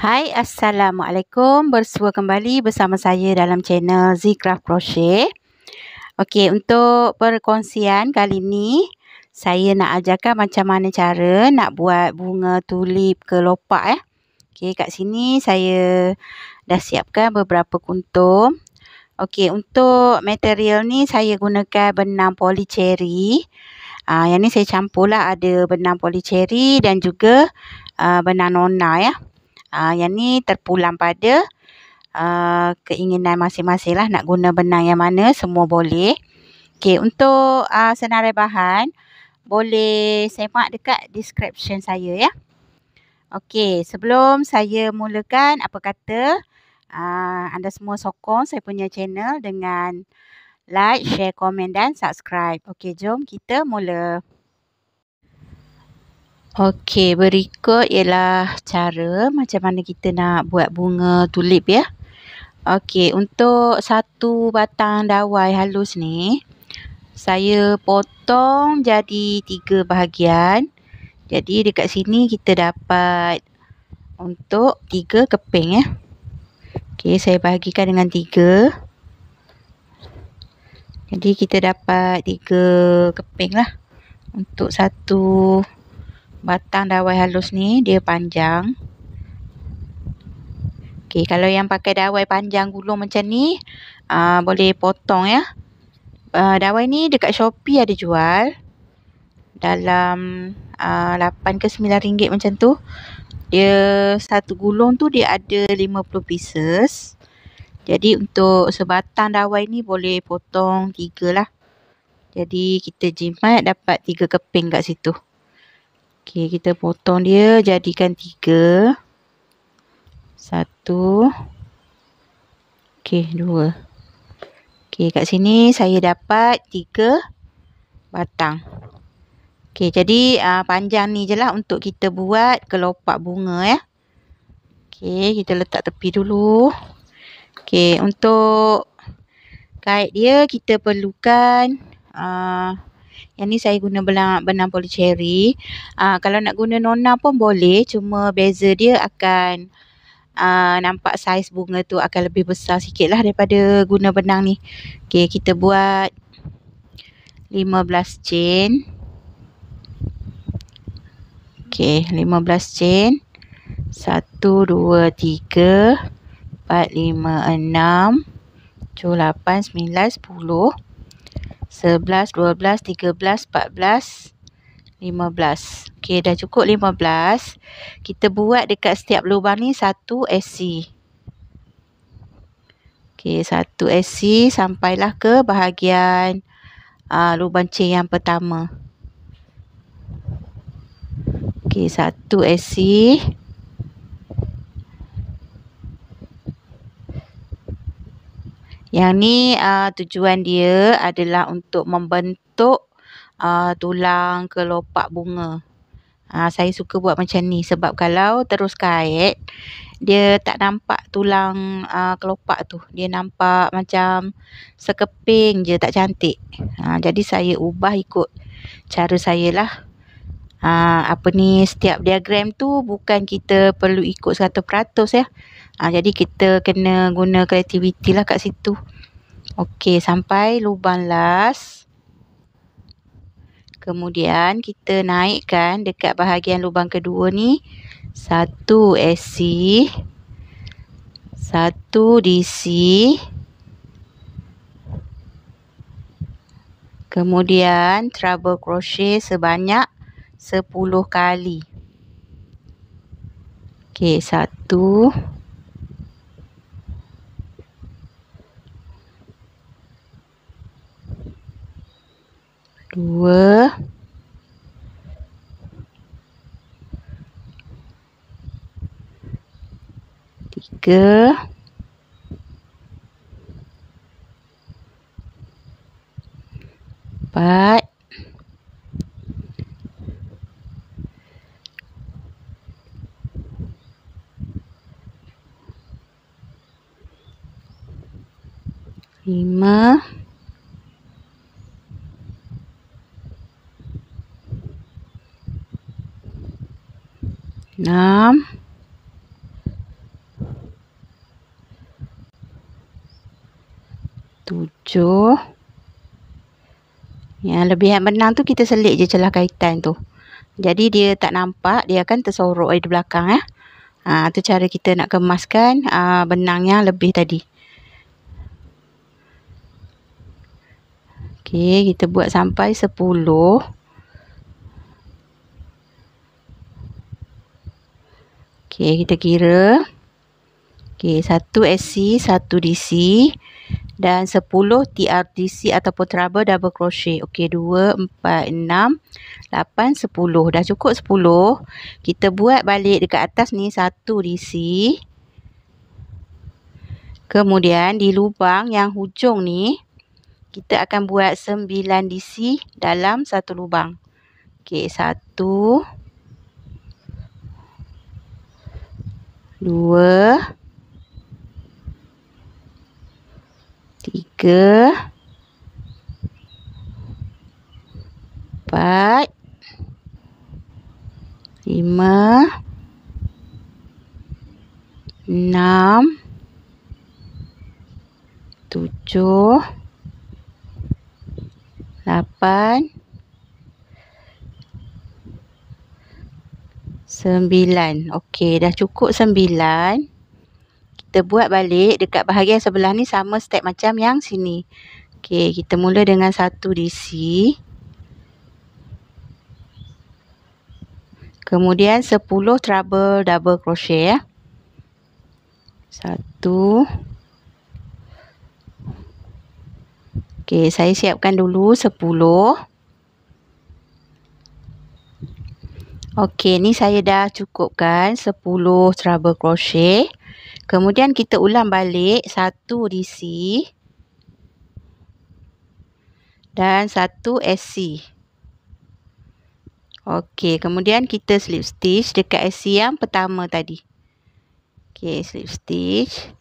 Hai, Assalamualaikum. Bersua kembali bersama saya dalam channel Zcraft Crochet. Okey, untuk perkongsian kali ni, saya nak ajarkan macam mana cara nak buat bunga tulip kelopak . Okey, kat sini saya dah siapkan beberapa kuntum. Okey, untuk material ni saya gunakan benang polycherry. Yang ni saya campurlah, ada benang polycherry dan juga benang nona ya. Yang ni terpulang pada keinginan masing-masing lah, nak guna benang yang mana semua boleh. Okey, untuk senarai bahan boleh semak dekat description saya ya. Okey, sebelum saya mulakan, apa kata anda semua sokong saya punya channel dengan like, share, komen dan subscribe. Okey, jom kita mula. Okey, berikut ialah cara macam mana kita nak buat bunga tulip ya. Okey, untuk satu batang dawai halus ni, saya potong jadi 3 bahagian. Jadi dekat sini kita dapat untuk 3 keping ya. Okey, saya bahagikan dengan 3. Jadi kita dapat 3 keping lah. Untuk satu batang dawai halus ni dia panjang. Okey, kalau yang pakai dawai panjang gulung macam ni, boleh potong ya. Dawai ni dekat Shopee ada jual dalam 8 ke 9 ringgit macam tu. Dia satu gulung tu dia ada 50 pieces. Jadi untuk sebatang dawai ni boleh potong 3 lah. Jadi kita jimat dapat 3 keping kat situ. Okey, kita potong dia jadikan 3. 1. Okey, 2. Okey, kat sini saya dapat 3 batang. Okey, jadi panjang ni je lah untuk kita buat kelopak bunga ya. Okey, kita letak tepi dulu. Okey, untuk kait dia kita perlukan yang ni saya guna benang polycherry. Kalau nak guna nona pun boleh, cuma beza dia akan nampak saiz bunga tu akan lebih besar sikit lah daripada guna benang ni. Okey, kita buat 15 chain. Okey, 15 chain. 1, 2, 3, 4, 5, 6, 7, 8, 9, 10, 11, 12, 13, 14, 15. Okey, dah cukup 15. Kita buat dekat setiap lubang ni 1 SC. Okey, 1 SC sampailah ke bahagian lubang chain yang pertama. Okey, 1 SC. Yang ni tujuan dia adalah untuk membentuk tulang kelopak bunga. Saya suka buat macam ni sebab kalau terus kait, dia tak nampak tulang kelopak tu. Dia nampak macam sekeping je, tak cantik. Jadi saya ubah ikut cara saya lah. Setiap diagram tu bukan kita perlu ikut 100% ya. Jadi kita kena guna kreativiti lah kat situ. Okey, sampai lubang last. Kemudian kita naikkan dekat bahagian lubang kedua ni 1 SC, 1 DC. Kemudian treble crochet sebanyak 10 kali. Okey, 1, 2, 3, 4, 5, 6, 7. Yang lebihan benang tu kita selit je celah kaitan tu. Jadi dia tak nampak, dia akan tersorok di belakang ya. Tu cara kita nak kemaskan benang yang lebih tadi. Okey, kita buat sampai 10. Okey, kita kira. Okey, 1 SC, 1 DC dan 10 TRDC ataupun treble double crochet. Okey, 2, 4, 6, 8, 10. Dah cukup 10. Kita buat balik dekat atas ni 1 DC. Kemudian di lubang yang hujung ni kita akan buat 9 DC dalam satu lubang. Okey, 1, 2, 3, 4, 5, 6, 7, 8, 9. Okey, dah cukup 9. Kita buat balik dekat bahagian sebelah ni sama step macam yang sini. Okey, kita mula dengan 1 DC. Kemudian 10 treble double crochet ya. 1. Okey, saya siapkan dulu 10. Okey, ni saya dah cukupkan 10 treble crochet. Kemudian kita ulang balik 1 DC dan 1 SC. Okey, kemudian kita slip stitch dekat SC yang pertama tadi. Okey, slip stitch.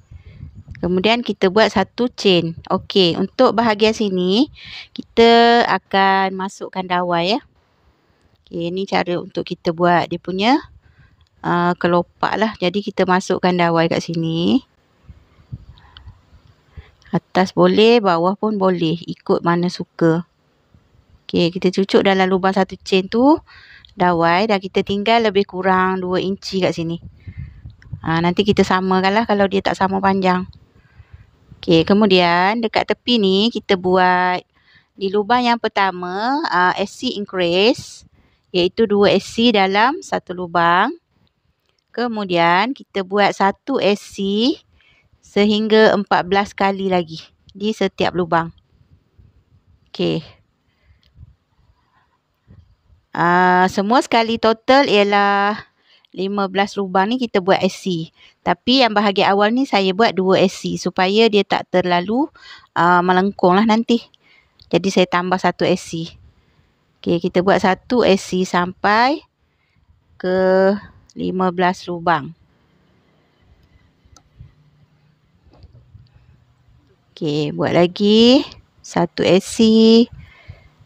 Kemudian kita buat 1 chain. Okey, untuk bahagian sini kita akan masukkan dawai ya. Okey, ni cara untuk kita buat dia punya kelopak lah. Jadi kita masukkan dawai kat sini. Atas boleh, bawah pun boleh, ikut mana suka. Okey, kita cucuk dalam lubang 1 chain tu dawai dan kita tinggal lebih kurang 2 inci kat sini. Nanti kita samakan lah kalau dia tak sama panjang. Okey, kemudian dekat tepi ni kita buat di lubang yang pertama SC increase, iaitu 2 SC dalam satu lubang. Kemudian kita buat 1 SC sehingga 14 kali lagi di setiap lubang. Okey. Semua sekali total ialah 15 lubang ni kita buat SC. Tapi yang bahagian awal ni saya buat 2 SC supaya dia tak terlalu melengkung lah nanti. Jadi saya tambah 1 SC. Okey, kita buat 1 SC sampai ke 15 lubang. Okey, buat lagi 1 SC,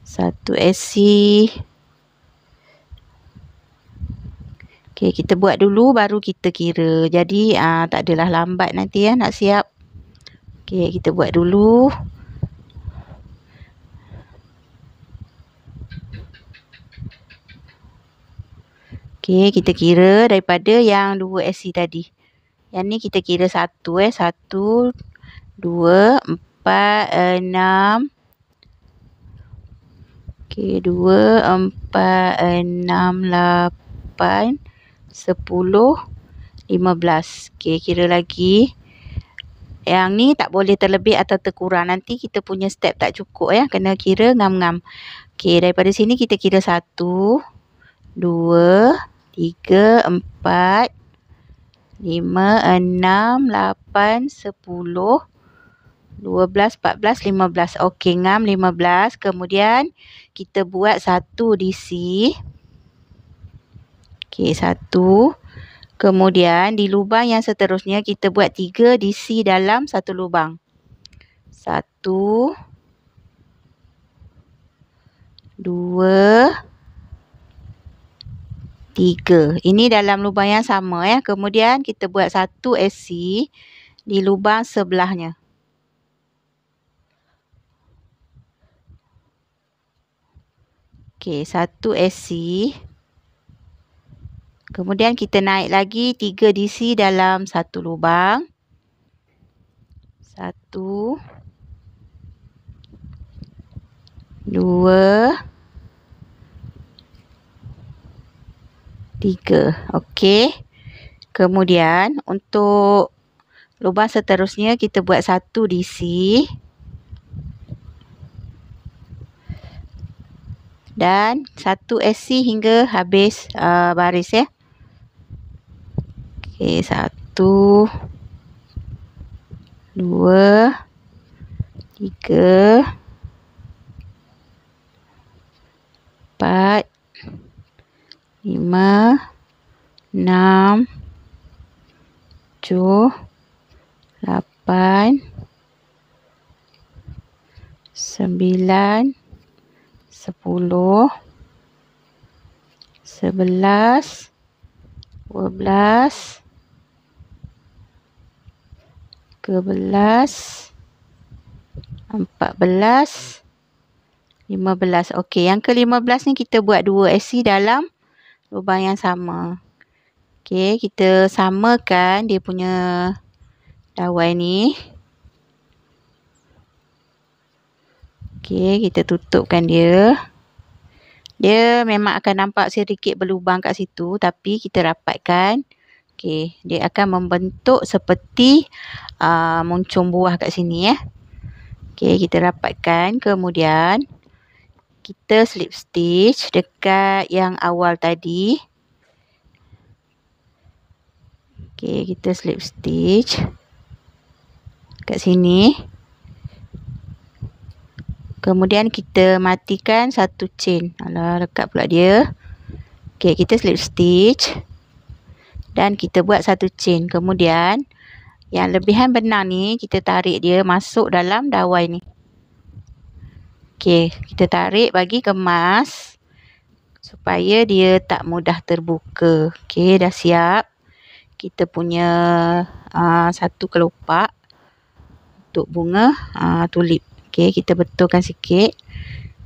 1 SC. Okey, kita buat dulu baru kita kira. Jadi tak adalah lambat nanti ya nak siap. Okey, kita buat dulu. Okey, kita kira daripada yang 2 SC tadi. Yang ni kita kira 1 1, 2, 4, 6. Okey, 2, 4, 6, 8, 10, 15. Okey, kira lagi. Yang ni tak boleh terlebih atau terkurang. Nanti kita punya step tak cukup ya. Kena kira ngam-ngam. Okey, daripada sini kita kira 1, 2, 3, 4, 5, 6, 8, 10, 12, 14, 15. Okey, ngam 15. Kemudian kita buat 1 DC. Okey, 1. Kemudian di lubang yang seterusnya kita buat 3 DC dalam satu lubang. 1, 2, 3. Ini dalam lubang yang sama ya. Kemudian kita buat 1 SC di lubang sebelahnya. Okey, 1 AC. Kemudian kita naik lagi 3 DC dalam satu lubang. 1, 2, 3. Okey. Kemudian untuk lubang seterusnya kita buat 1 DC. Dan 1 AC hingga habis baris ya. Okey, 1, 2, 3, 4, 5, 6, 7, 8, 9, 10, 11, 12, 13, 14, 15. Okey, yang ke-15 ni kita buat 2 AC dalam lubang yang sama. Okey, kita samakan dia punya dawai ni. Okey, kita tutupkan dia. Dia memang akan nampak sedikit berlubang kat situ, tapi kita rapatkan. Okey, dia akan membentuk seperti muncung buah kat sini ya. Okey, kita rapatkan. Kemudian kita slip stitch dekat yang awal tadi. Okey, kita slip stitch kat sini. Kemudian kita matikan satu chain. Alah, lekat pula dia. Okey, kita slip stitch dan kita buat satu chain. Kemudian yang lebihan benang ni kita tarik dia masuk dalam dawai ni. Okey, kita tarik bagi kemas supaya dia tak mudah terbuka. Okey, dah siap. Kita punya satu kelopak untuk bunga tulip. Okey, kita betulkan sikit.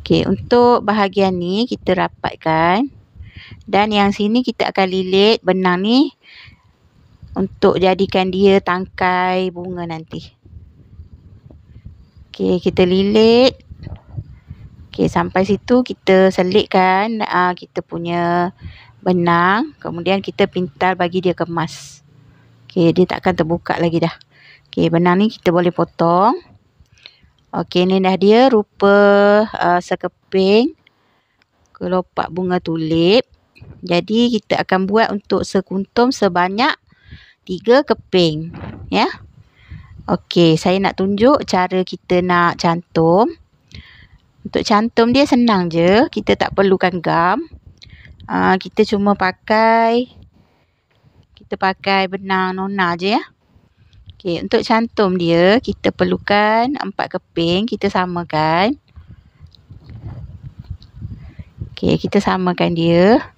Okey, untuk bahagian ni kita rapatkan. Dan yang sini kita akan lilit benang ni untuk jadikan dia tangkai bunga nanti. Okey, kita lilit. Okey, sampai situ kita selitkan kita punya benang. Kemudian kita pintal bagi dia kemas. Okey, dia tak akan terbuka lagi dah. Okey, benang ni kita boleh potong. Okey, ni dah dia rupa sekeping kelopak bunga tulip. Jadi kita akan buat untuk sekuntum sebanyak 3 keping ya. Okey, saya nak tunjuk cara kita nak cantum. Untuk cantum dia senang je, kita tak perlukan gam. Kita cuma pakai benang nona je ya. Okey, untuk cantum dia kita perlukan 4 keping, kita samakan. Okey, kita samakan dia.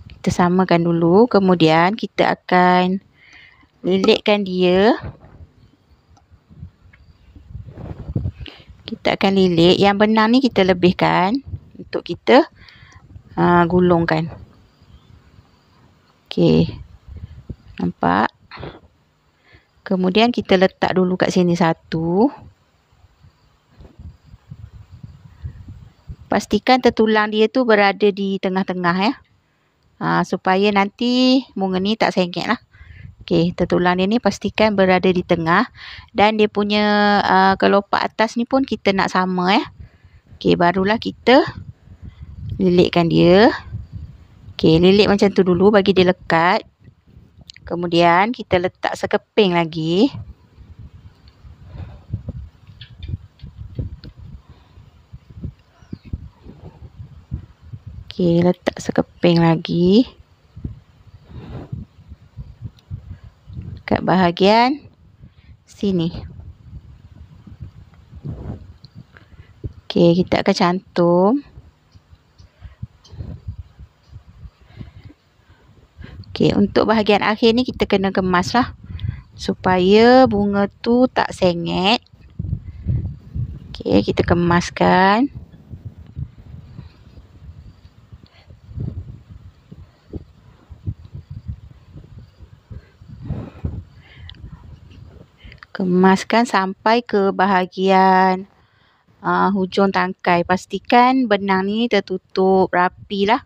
Kita samakan dulu, kemudian kita akan lilitkan dia. Kita akan lilit, yang benang ni kita lebihkan untuk kita gulungkan. Okey, nampak? Kemudian kita letak dulu kat sini satu. Pastikan tertulang dia tu berada di tengah-tengah ya. Supaya nanti bunga ni tak sengit lah. Okey, tertulang dia ni pastikan berada di tengah. Dan dia punya kelopak atas ni pun kita nak sama ya. Okey, barulah kita lilitkan dia. Okey, lilit macam tu dulu bagi dia lekat. Kemudian kita letak sekeping lagi. Okey, letak sekeping lagi. Kat bahagian sini. Okey, kita akan cantum. Okey, untuk bahagian akhir ni kita kena kemas lah. Supaya bunga tu tak sengit. Okey, kita kemaskan. Kemaskan sampai ke bahagian hujung tangkai. Pastikan benang ni tertutup rapilah.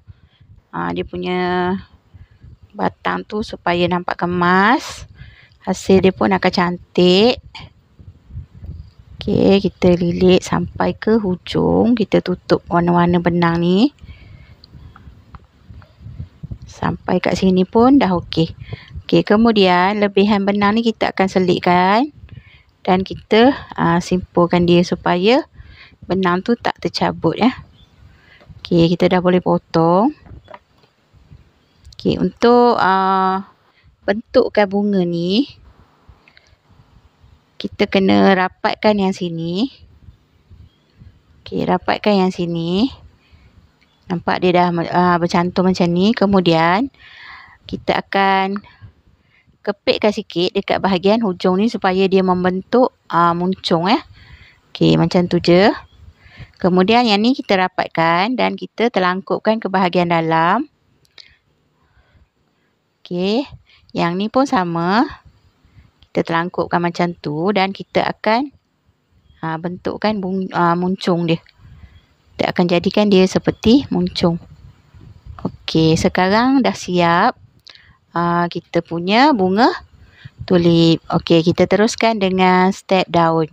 Dia punya batang tu supaya nampak kemas. Hasil dia pun akan cantik. Okey, kita lilit sampai ke hujung. Kita tutup warna-warna benang ni. Sampai kat sini pun dah okey. Okey, kemudian lebihan benang ni kita akan selitkan. Dan kita simpulkan dia supaya benang tu tak tercabut ya. Okey, kita dah boleh potong. Okey, untuk bentukkan bunga ni, kita kena rapatkan yang sini. Okey, rapatkan yang sini. Nampak dia dah bercantum macam ni. Kemudian kita akan kepitkan sikit dekat bahagian hujung ni supaya dia membentuk muncung ya. Okey, macam tu je. Kemudian yang ni kita rapatkan dan kita terlangkupkan ke bahagian dalam. Okey, yang ni pun sama. Kita terlangkupkan macam tu dan kita akan bentukkan muncung dia. Kita akan jadikan dia seperti muncung. Okey, sekarang dah siap kita punya bunga tulip. Okey, kita teruskan dengan step daun.